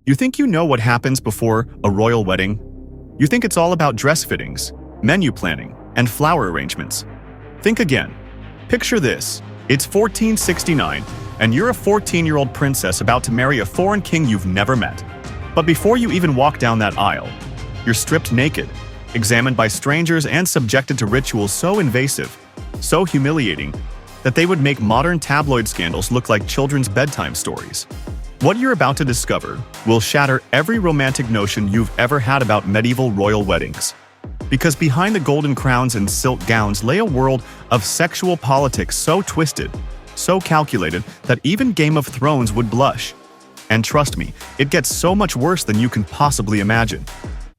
You think you know what happens before a royal wedding? You think it's all about dress fittings, menu planning, and flower arrangements. Think again. Picture this. It's 1469, and you're a 14-year-old princess about to marry a foreign king you've never met. But before you even walk down that aisle, you're stripped naked, examined by strangers, and subjected to rituals so invasive, so humiliating, that they would make modern tabloid scandals look like children's bedtime stories. What you're about to discover will shatter every romantic notion you've ever had about medieval royal weddings. Because behind the golden crowns and silk gowns lay a world of sexual politics so twisted, so calculated, that even Game of Thrones would blush. And trust me, it gets so much worse than you can possibly imagine.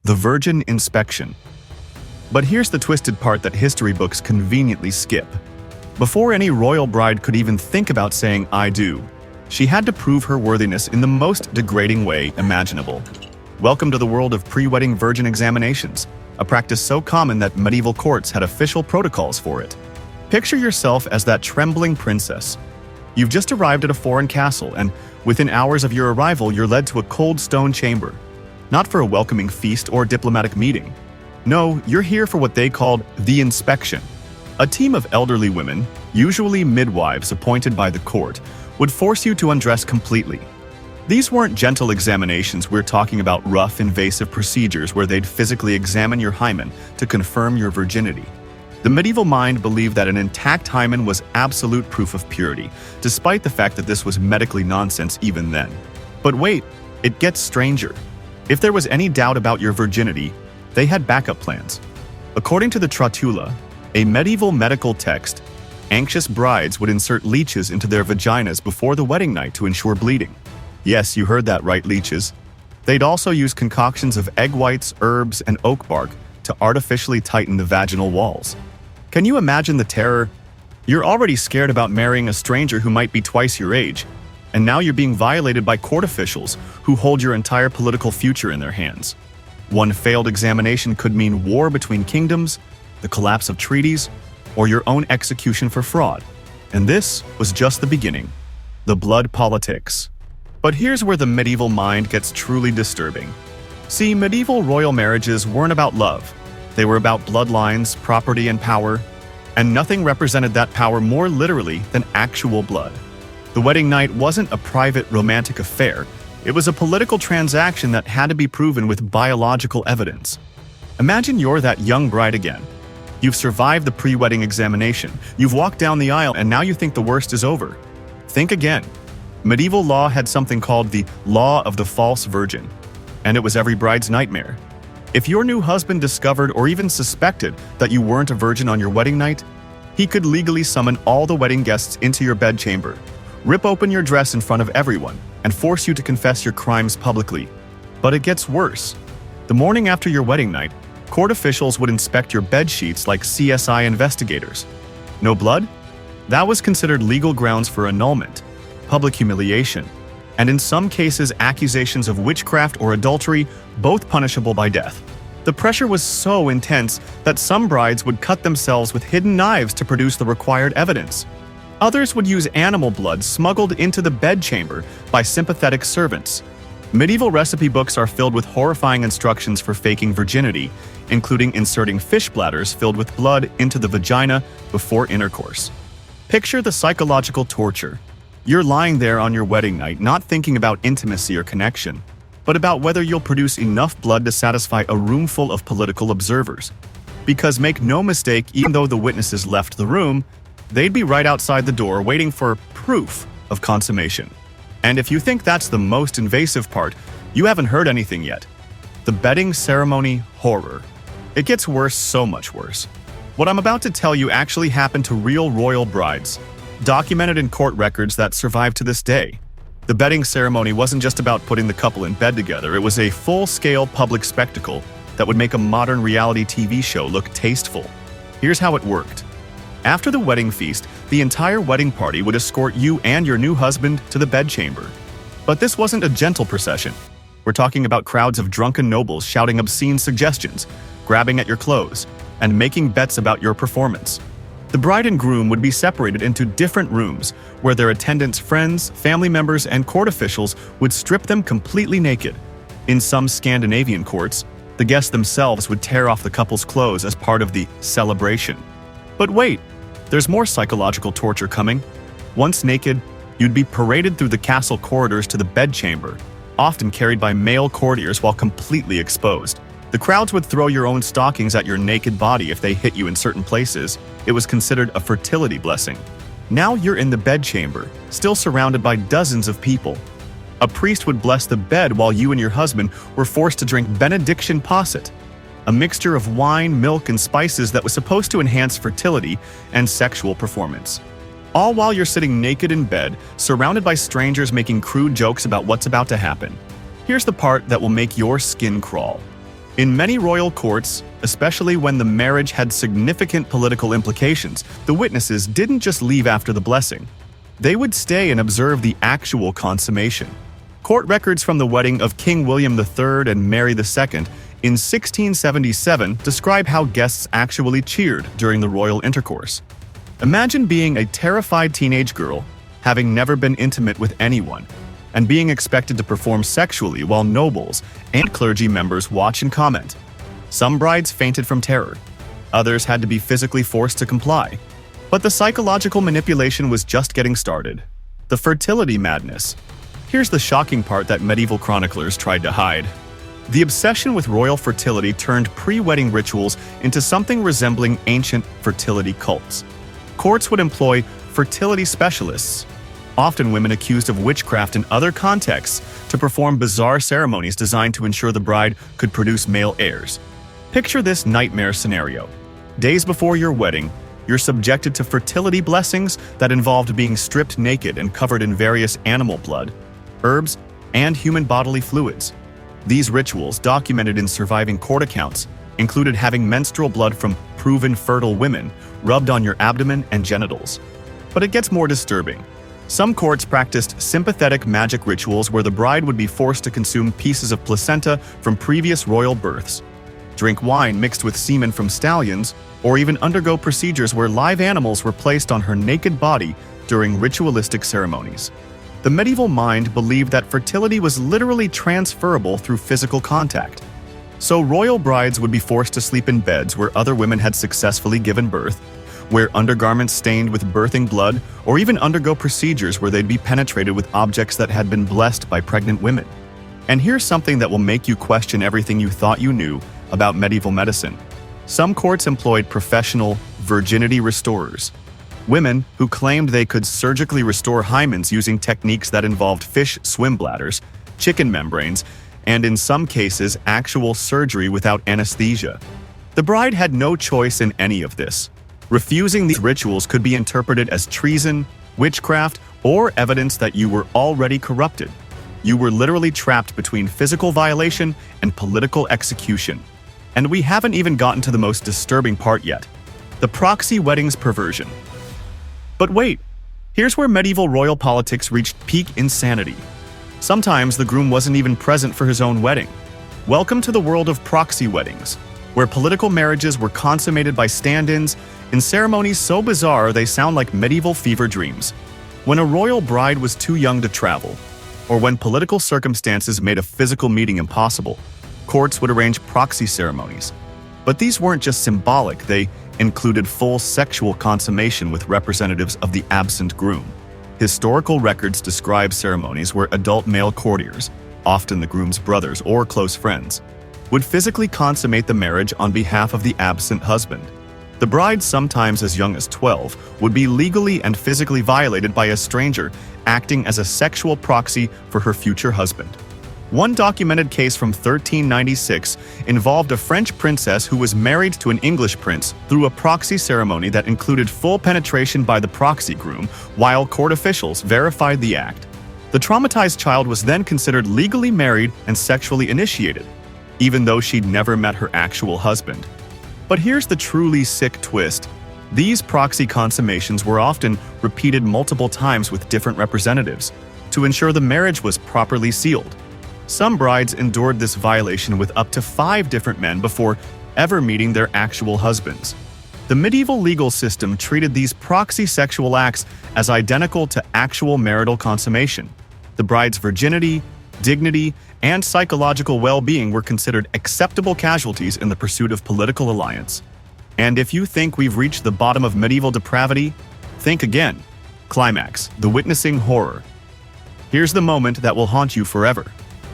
The virgin inspection. But here's the twisted part that history books conveniently skip. Before any royal bride could even think about saying "I do," she had to prove her worthiness in the most degrading way imaginable. Welcome to the world of pre-wedding virgin examinations, a practice so common that medieval courts had official protocols for it. Picture yourself as that trembling princess. You've just arrived at a foreign castle, and within hours of your arrival, you're led to a cold stone chamber. Not for a welcoming feast or diplomatic meeting. No, you're here for what they called the inspection. A team of elderly women, usually midwives appointed by the court, would force you to undress completely. These weren't gentle examinations. We're talking about rough, invasive procedures where they'd physically examine your hymen to confirm your virginity. The medieval mind believed that an intact hymen was absolute proof of purity, despite the fact that this was medically nonsense even then. But wait, it gets stranger. If there was any doubt about your virginity, they had backup plans. According to the Trotula, a medieval medical text, anxious brides would insert leeches into their vaginas before the wedding night to ensure bleeding. Yes, you heard that right, leeches. They'd also use concoctions of egg whites, herbs, and oak bark to artificially tighten the vaginal walls. Can you imagine the terror? You're already scared about marrying a stranger who might be twice your age, and now you're being violated by court officials who hold your entire political future in their hands. One failed examination could mean war between kingdoms, the collapse of treaties, or your own execution for fraud. And this was just the beginning. The blood politics. But here's where the medieval mind gets truly disturbing. See, medieval royal marriages weren't about love. They were about bloodlines, property, and power. And nothing represented that power more literally than actual blood. The wedding night wasn't a private romantic affair. It was a political transaction that had to be proven with biological evidence. Imagine you're that young bride again. You've survived the pre-wedding examination. You've walked down the aisle, and now you think the worst is over. Think again. Medieval law had something called the law of the false virgin, and it was every bride's nightmare. If your new husband discovered or even suspected that you weren't a virgin on your wedding night, he could legally summon all the wedding guests into your bedchamber, rip open your dress in front of everyone, and force you to confess your crimes publicly. But it gets worse. The morning after your wedding night, court officials would inspect your bed sheets like CSI investigators. No blood? That was considered legal grounds for annulment, public humiliation, and in some cases accusations of witchcraft or adultery, both punishable by death. The pressure was so intense that some brides would cut themselves with hidden knives to produce the required evidence. Others would use animal blood smuggled into the bedchamber by sympathetic servants. Medieval recipe books are filled with horrifying instructions for faking virginity, including inserting fish bladders filled with blood into the vagina before intercourse. Picture the psychological torture. You're lying there on your wedding night, not thinking about intimacy or connection, but about whether you'll produce enough blood to satisfy a room full of political observers. Because make no mistake, even though the witnesses left the room, they'd be right outside the door waiting for proof of consummation. And if you think that's the most invasive part, you haven't heard anything yet. The bedding ceremony horror. It gets worse, so much worse. What I'm about to tell you actually happened to real royal brides, documented in court records that survive to this day. The bedding ceremony wasn't just about putting the couple in bed together. It was a full-scale public spectacle that would make a modern reality TV show look tasteful. Here's how it worked. After the wedding feast, the entire wedding party would escort you and your new husband to the bedchamber. But this wasn't a gentle procession. We're talking about crowds of drunken nobles shouting obscene suggestions, grabbing at your clothes, and making bets about your performance. The bride and groom would be separated into different rooms, where their attendants, friends, family members, and court officials would strip them completely naked. In some Scandinavian courts, the guests themselves would tear off the couple's clothes as part of the celebration. But wait, there's more psychological torture coming. Once naked, you'd be paraded through the castle corridors to the bedchamber, often carried by male courtiers while completely exposed. The crowds would throw your own stockings at your naked body if they hit you in certain places. It was considered a fertility blessing. Now you're in the bedchamber, still surrounded by dozens of people. A priest would bless the bed while you and your husband were forced to drink benediction posset, a mixture of wine, milk, and spices that was supposed to enhance fertility and sexual performance. All while you're sitting naked in bed, surrounded by strangers making crude jokes about what's about to happen. Here's the part that will make your skin crawl. In many royal courts, especially when the marriage had significant political implications, the witnesses didn't just leave after the blessing. They would stay and observe the actual consummation. Court records from the wedding of King William III and Mary II in 1677 describe how guests actually cheered during the royal intercourse. Imagine being a terrified teenage girl, having never been intimate with anyone, and being expected to perform sexually while nobles and clergy members watch and comment. Some brides fainted from terror. Others had to be physically forced to comply. But the psychological manipulation was just getting started. The fertility madness. Here's the shocking part that medieval chroniclers tried to hide. The obsession with royal fertility turned pre-wedding rituals into something resembling ancient fertility cults. Courts would employ fertility specialists, often women accused of witchcraft in other contexts, to perform bizarre ceremonies designed to ensure the bride could produce male heirs. Picture this nightmare scenario. Days before your wedding, you're subjected to fertility blessings that involved being stripped naked and covered in various animal blood, herbs, and human bodily fluids. These rituals, documented in surviving court accounts, included having menstrual blood from proven fertile women rubbed on your abdomen and genitals. But it gets more disturbing. Some courts practiced sympathetic magic rituals where the bride would be forced to consume pieces of placenta from previous royal births, drink wine mixed with semen from stallions, or even undergo procedures where live animals were placed on her naked body during ritualistic ceremonies. The medieval mind believed that fertility was literally transferable through physical contact. So royal brides would be forced to sleep in beds where other women had successfully given birth, wear undergarments stained with birthing blood, or even undergo procedures where they'd be penetrated with objects that had been blessed by pregnant women. And here's something that will make you question everything you thought you knew about medieval medicine. Some courts employed professional virginity restorers, women who claimed they could surgically restore hymens using techniques that involved fish swim bladders, chicken membranes, and in some cases, actual surgery without anesthesia. The bride had no choice in any of this. Refusing these rituals could be interpreted as treason, witchcraft, or evidence that you were already corrupted. You were literally trapped between physical violation and political execution. And we haven't even gotten to the most disturbing part yet: the proxy weddings perversion. But wait, here's where medieval royal politics reached peak insanity. Sometimes the groom wasn't even present for his own wedding. Welcome to the world of proxy weddings, where political marriages were consummated by stand-ins in ceremonies so bizarre they sound like medieval fever dreams. When a royal bride was too young to travel, or when political circumstances made a physical meeting impossible, courts would arrange proxy ceremonies. But these weren't just symbolic, they included full sexual consummation with representatives of the absent groom. Historical records describe ceremonies where adult male courtiers, often the groom's brothers or close friends, would physically consummate the marriage on behalf of the absent husband. The bride, sometimes as young as 12, would be legally and physically violated by a stranger acting as a sexual proxy for her future husband. One documented case from 1396 involved a French princess who was married to an English prince through a proxy ceremony that included full penetration by the proxy groom, while court officials verified the act. The traumatized child was then considered legally married and sexually initiated, even though she'd never met her actual husband. But here's the truly sick twist. These proxy consummations were often repeated multiple times with different representatives to ensure the marriage was properly sealed. Some brides endured this violation with up to 5 different men before ever meeting their actual husbands. The medieval legal system treated these proxy sexual acts as identical to actual marital consummation. The bride's virginity, dignity, and psychological well-being were considered acceptable casualties in the pursuit of political alliance. And if you think we've reached the bottom of medieval depravity, think again. Climax, the witnessing horror. Here's the moment that will haunt you forever.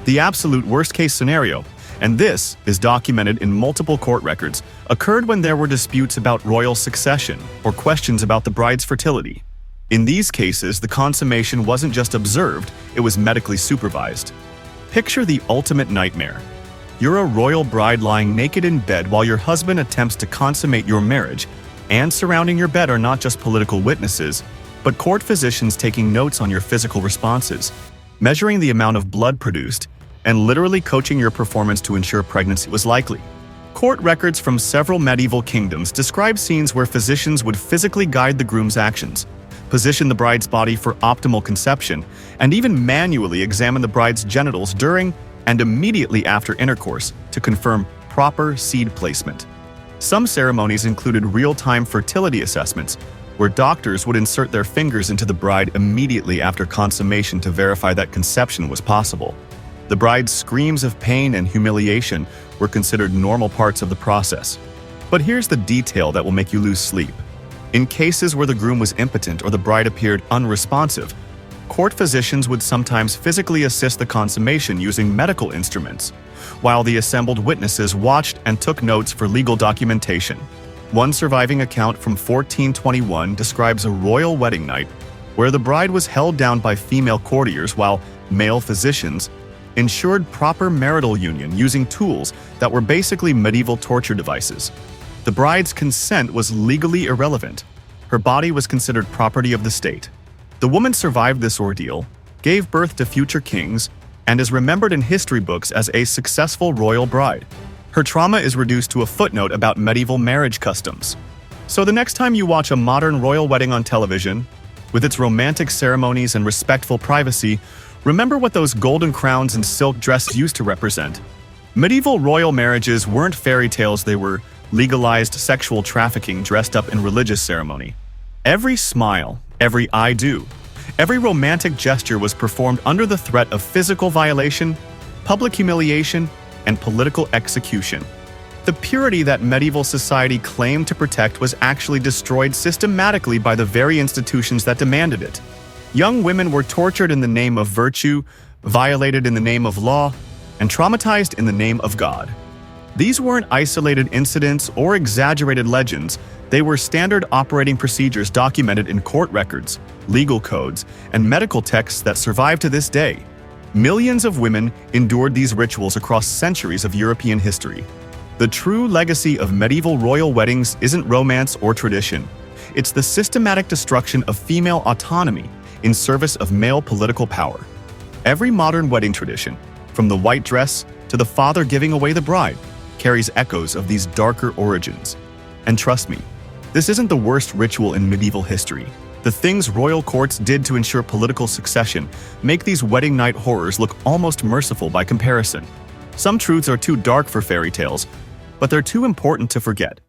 The absolute worst-case scenario, and this is documented in multiple court records, occurred when there were disputes about royal succession or questions about the bride's fertility. In these cases, the consummation wasn't just observed, it was medically supervised. Picture the ultimate nightmare. You're a royal bride lying naked in bed while your husband attempts to consummate your marriage, and surrounding your bed are not just political witnesses, but court physicians taking notes on your physical responses, measuring the amount of blood produced, and literally coaching your performance to ensure pregnancy was likely. Court records from several medieval kingdoms describe scenes where physicians would physically guide the groom's actions, position the bride's body for optimal conception, and even manually examine the bride's genitals during and immediately after intercourse to confirm proper seed placement. Some ceremonies included real-time fertility assessments, where doctors would insert their fingers into the bride immediately after consummation to verify that conception was possible. The bride's screams of pain and humiliation were considered normal parts of the process. But here's the detail that will make you lose sleep. In cases where the groom was impotent or the bride appeared unresponsive, court physicians would sometimes physically assist the consummation using medical instruments, while the assembled witnesses watched and took notes for legal documentation. One surviving account from 1421 describes a royal wedding night where the bride was held down by female courtiers while male physicians ensured proper marital union using tools that were basically medieval torture devices. The bride's consent was legally irrelevant. Her body was considered property of the state. The woman survived this ordeal, gave birth to future kings, and is remembered in history books as a successful royal bride. Her trauma is reduced to a footnote about medieval marriage customs. So the next time you watch a modern royal wedding on television, with its romantic ceremonies and respectful privacy, remember what those golden crowns and silk dresses used to represent. Medieval royal marriages weren't fairy tales, they were legalized sexual trafficking dressed up in religious ceremony. Every smile, every I do, every romantic gesture was performed under the threat of physical violation, public humiliation, and political execution. The purity that medieval society claimed to protect was actually destroyed systematically by the very institutions that demanded it. Young women were tortured in the name of virtue, violated in the name of law, and traumatized in the name of God. These weren't isolated incidents or exaggerated legends, they were standard operating procedures documented in court records, legal codes, and medical texts that survive to this day. Millions of women endured these rituals across centuries of European history. The true legacy of medieval royal weddings isn't romance or tradition. It's the systematic destruction of female autonomy in service of male political power. Every modern wedding tradition, from the white dress to the father giving away the bride, carries echoes of these darker origins. And trust me, this isn't the worst ritual in medieval history. The things royal courts did to ensure political succession make these wedding night horrors look almost merciful by comparison. Some truths are too dark for fairy tales, but they're too important to forget.